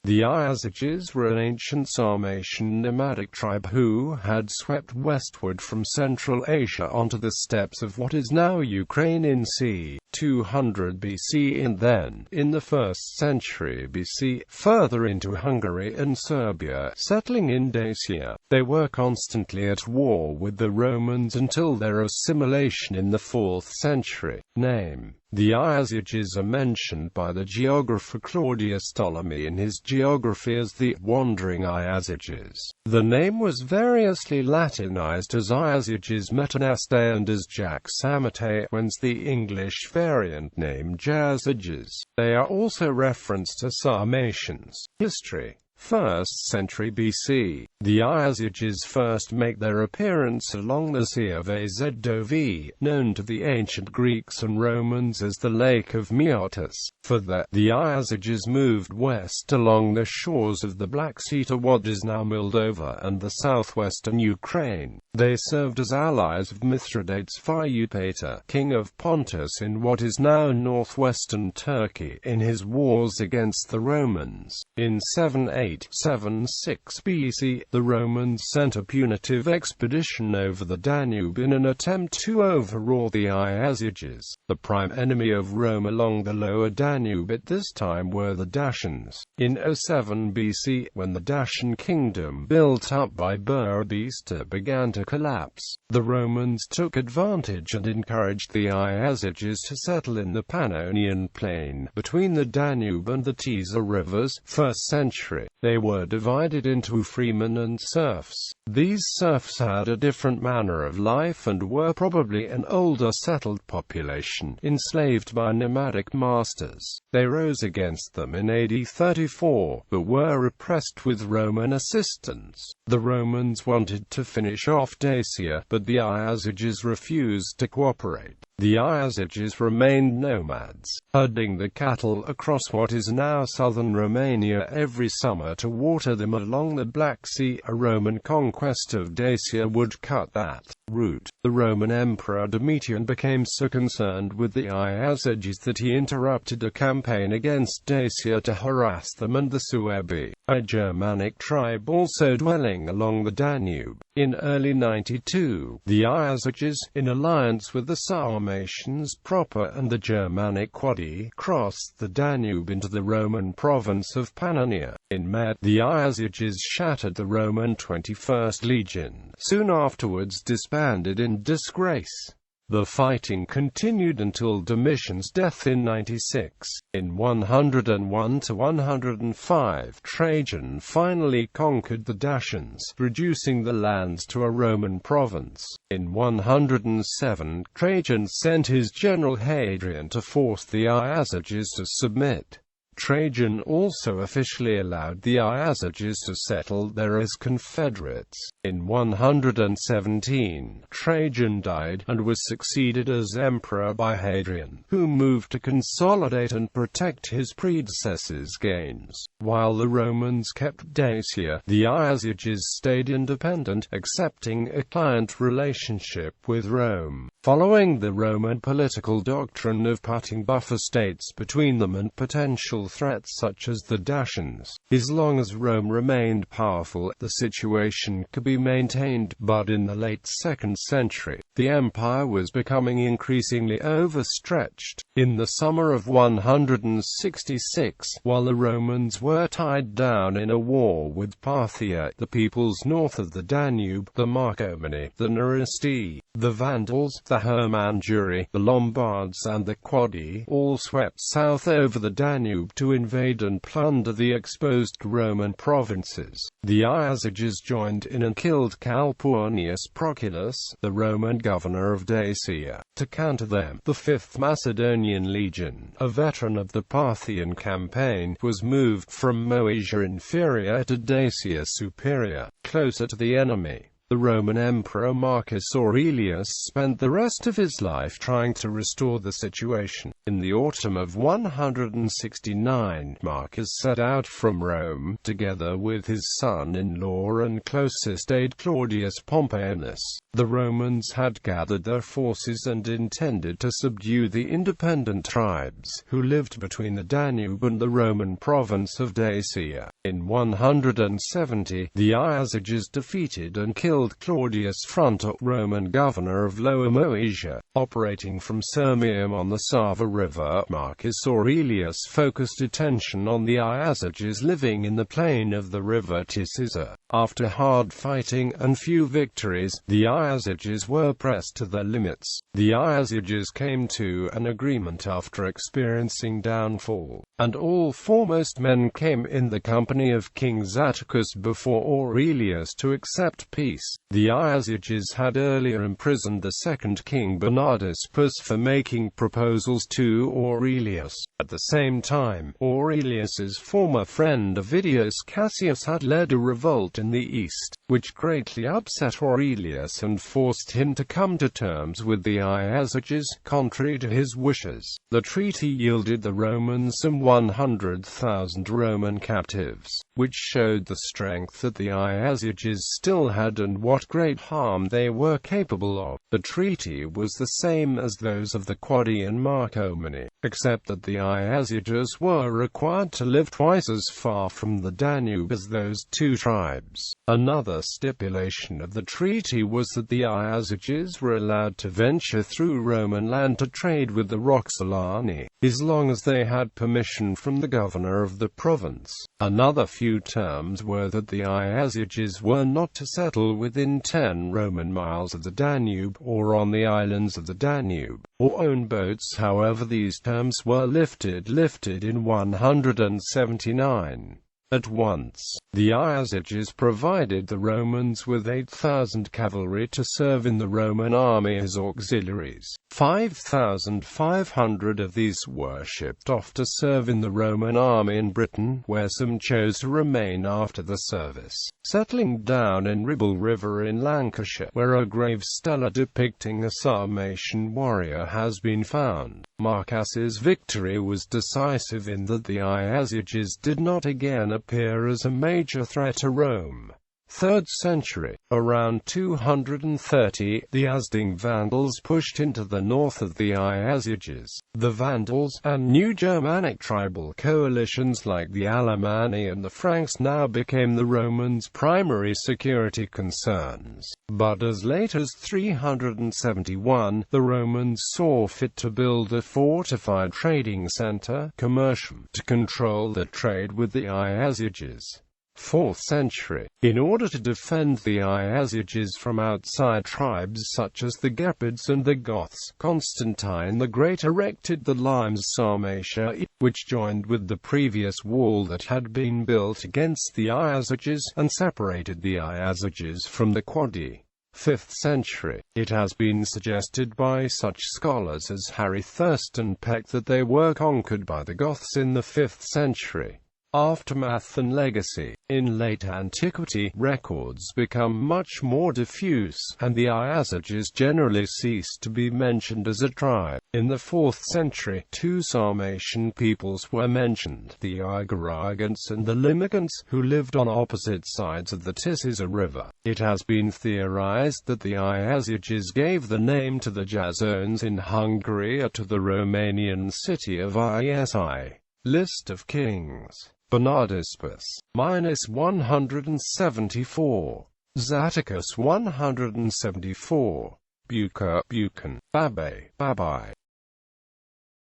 The Iazyges were an ancient Sarmatian nomadic tribe who had swept westward from Central Asia onto the steppes of what is now Ukraine in c. 200 BC and then, in the 1st century BC, further into Hungary and Serbia, settling in Dacia. They were constantly at war with the Romans until their assimilation in the 4th century. Name: the Iazyges are mentioned by the geographer Claudius Ptolemy in his geography as the Wandering Iazyges. The name was variously Latinized as Iazyges Metanaste and as Jack-Samate, whence the English variant name Iazyges. They are also referenced as Sarmatians. History: 1st century BC. The Iazyges first make their appearance along the Sea of Azov, known to the ancient Greeks and Romans as the Lake of Meotis. Further, the Iazyges moved west along the shores of the Black Sea to what is now Moldova and the southwestern Ukraine. They served as allies of Mithridates Eupator, king of Pontus in what is now northwestern Turkey, in his wars against the Romans. In 776 BC, the Romans sent a punitive expedition over the Danube in an attempt to overawe the Iazyges. The prime enemy of Rome along the lower Danube at this time were the Dacians. In 07 BC, when the Dacian kingdom, built up by Burbista, began to collapse, the Romans took advantage and encouraged the Iazyges to settle in the Pannonian plain, between the Danube and the Tisa rivers. 1st century. They were divided into freemen and serfs. These serfs had a different manner of life and were probably an older settled population, enslaved by nomadic masters. They rose against them in AD 34, but were repressed with Roman assistance. The Romans wanted to finish off Dacia, but the Iazyges refused to cooperate. The Iazyges remained nomads, herding the cattle across what is now southern Romania every summer to water them along the Black Sea. A Roman conquest of Dacia would cut that route. The Roman Emperor Domitian became so concerned with the Iazyges that he interrupted a campaign against Dacia to harass them and the Suebi, a Germanic tribe also dwelling along the Danube. In early 92, the Iazyges, in alliance with the Sarmatians proper and the Germanic Quadi, crossed the Danube into the Roman province of Pannonia. In May, the Iazyges shattered the Roman 21st Legion, soon afterwards disbanded in disgrace. The fighting continued until Domitian's death in 96. In 101 to 105, Trajan finally conquered the Dacians, reducing the lands to a Roman province. In 107, Trajan sent his general Hadrian to force the Iazyges to submit. Trajan also officially allowed the Iazyges to settle there as confederates. In 117, Trajan died, and was succeeded as emperor by Hadrian, who moved to consolidate and protect his predecessor's gains. While the Romans kept Dacia, the Iazyges stayed independent, accepting a client relationship with Rome. Following the Roman political doctrine of putting buffer states between them and potential threats such as the Dacians, as long as Rome remained powerful, the situation could be maintained. But in the late 2nd century, the empire was becoming increasingly overstretched. In the summer of 166, while the Romans were tied down in a war with Parthia, the peoples north of the Danube, the Marcomanni, the Neristi, the Vandals, the Hermanguri, the Lombards and the Quadi, all swept south over the Danube to invade and plunder the exposed Roman provinces. The Iazyges joined in and killed Calpurnius Proculus, the Roman governor of Dacia. To counter them, the 5th Macedonian Legion, a veteran of the Parthian campaign, was moved from Moesia Inferior to Dacia Superior, closer to the enemy. The Roman Emperor Marcus Aurelius spent the rest of his life trying to restore the situation. In the autumn of 169, Marcus set out from Rome, together with his son-in-law and closest aide Claudius Pompeianus. The Romans had gathered their forces and intended to subdue the independent tribes, who lived between the Danube and the Roman province of Dacia. In 170, the Iazyges defeated and killed Claudius Fronto, Roman governor of Lower Moesia. Operating from Sirmium on the Sava River, Marcus Aurelius focused attention on the Iazyges living in the plain of the river Tisiza. After hard fighting and few victories, the Iazyges were pressed to their limits. The Iazyges came to an agreement after experiencing downfall, and all foremost men came in the company of King Atticus before Aurelius to accept peace. The Iazyges had earlier imprisoned the second king Bernardispus for making proposals to Aurelius. At the same time, Aurelius's former friend Avidius Cassius had led a revolt in the east, which greatly upset Aurelius and forced him to come to terms with the Iazyges, contrary to his wishes. The treaty yielded the Romans some 100,000 Roman captives, which showed the strength that the Iazyges still had and what great harm they were capable of. The treaty was the same as those of the Quadi and Marcomanni, except that the Iazyges were required to live twice as far from the Danube as those two tribes. Another stipulation of the treaty was that the Iazyges were allowed to venture through Roman land to trade with the Roxolani, as long as they had permission from the governor of the province. Another few terms were that the Iazyges were not to settle within 10 Roman miles of the Danube, or on the islands of the Danube, or own boats. However, these terms were lifted in 179. At once, the Iazyges provided the Romans with 8,000 cavalry to serve in the Roman army as auxiliaries. 5,500 of these were shipped off to serve in the Roman army in Britain, where some chose to remain after the service, settling down in Ribble River in Lancashire, where a grave stela depicting a Sarmatian warrior has been found. Marcus's victory was decisive in that the Iazyges did not again appear as a major threat to Rome. 3rd century. Around 230, the Yazding Vandals pushed into the north of the Iazyges. The Vandals, and new Germanic tribal coalitions like the Alemanni and the Franks now became the Romans' primary security concerns. But as late as 371, the Romans saw fit to build a fortified trading center, Commercium, to control the trade with the Iazyges. 4th century. In order to defend the Iazyges from outside tribes such as the Gepids and the Goths, Constantine the Great erected the Limes Sarmatia, which joined with the previous wall that had been built against the Iazyges, and separated the Iazyges from the Quadi. 5th century. It has been suggested by such scholars as Harry Thurston Peck that they were conquered by the Goths in the 5th century. Aftermath and legacy. In late antiquity, records become much more diffuse, and the Iazyges generally ceased to be mentioned as a tribe. In the 4th century, 2 Sarmatian peoples were mentioned, the Igorogants and the Limicants, who lived on opposite sides of the Tisiza River. It has been theorized that the Iazyges gave the name to the Jazones in Hungary or to the Romanian city of Iazi. List of kings. Bernardispus, -174. Atticus 174. Bucer, Buchan, Babai, Babai.